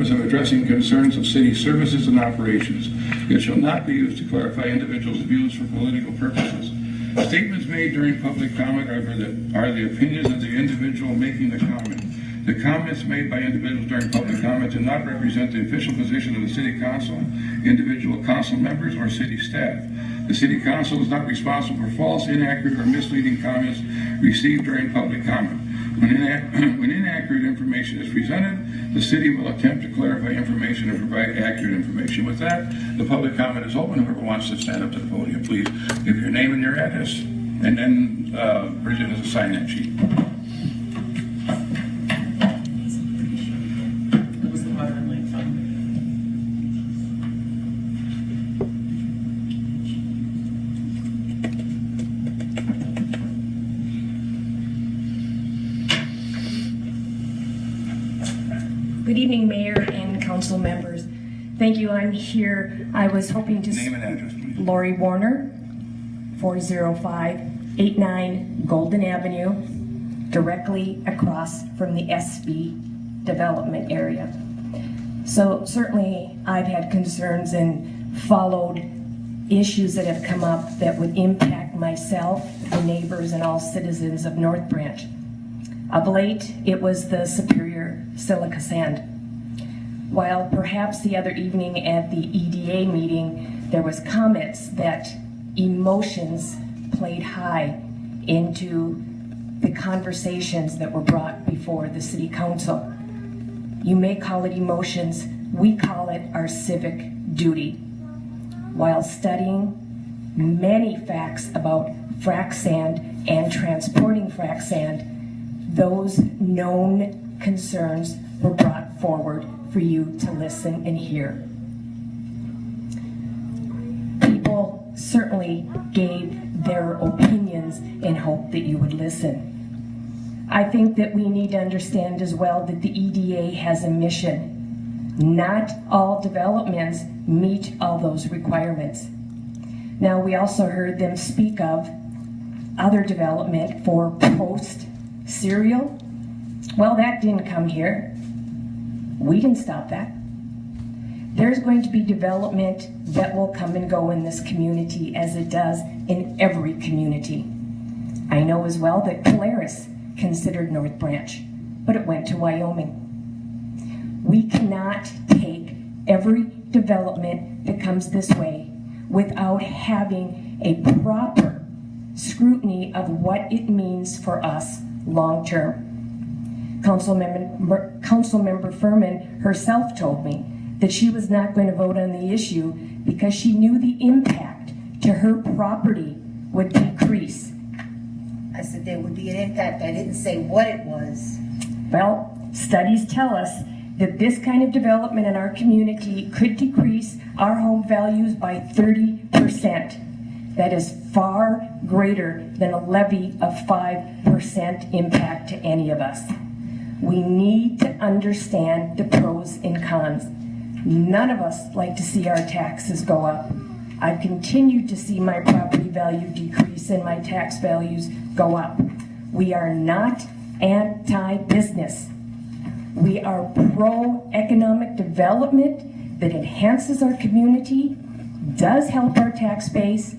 purpose of addressing concerns of city services and operations. It shall not be used to clarify individuals' views for political purposes. Statements made during public comment are the opinions of the individual making the comment. The comments made by individuals during public comment do not represent the official position of the City Council, individual council members, or city staff. The City Council is not responsible for false, inaccurate, or misleading comments received during public comment. When inaccurate information is presented, the city will attempt to clarify information and provide accurate information. With that, the public comment is open. Whoever wants to stand up to the podium, please give your name and your address. And then Bridget has a sign-in sheet. Good evening, Mayor and council members. Thank you. I'm here. I was hoping to... Name and address, please. Lori Warner, 40589 Golden Avenue, directly across from the SB development area. So certainly I've had concerns and followed issues that have come up that would impact myself, the neighbors, and all citizens of North Branch. Of late, it was the Superior Silica Sand. While perhaps the other evening at the EDA meeting, there was comments that emotions played high into the conversations that were brought before the City Council. You may call it emotions, we call it our civic duty. While studying many facts about frac sand and transporting frac sand, those known concerns were brought forward for you to listen and hear. People certainly gave their opinions and hope that you would listen. I think that we need to understand as well that the EDA has a mission. Not all developments meet all those requirements. Now, we also heard them speak of other development for post-serial. Well, that didn't come here. We didn't stop that. There's going to be development that will come and go in this community as it does in every community. I know as well that Polaris considered North Branch, but it went to Wyoming. We cannot take every development that comes this way without having a proper scrutiny of what it means for us long term. Councilmember Furman herself told me that she was not going to vote on the issue because she knew the impact to her property would decrease. I said there would be an impact. I didn't say what it was. Well, studies tell us that this kind of development in our community could decrease our home values by 30%. That is far greater than a levy of 5% impact to any of us. We need to understand the pros and cons. None of us like to see our taxes go up. I've continued to see my property value decrease and my tax values go up. We are not anti-business. We are pro-economic development that enhances our community, does help our tax base,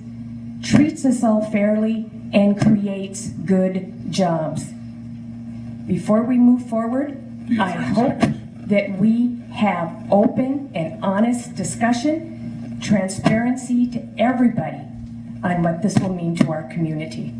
treats us all fairly, and creates good jobs. Before we move forward, I hope that we have open and honest discussion, transparency to everybody on what this will mean to our community.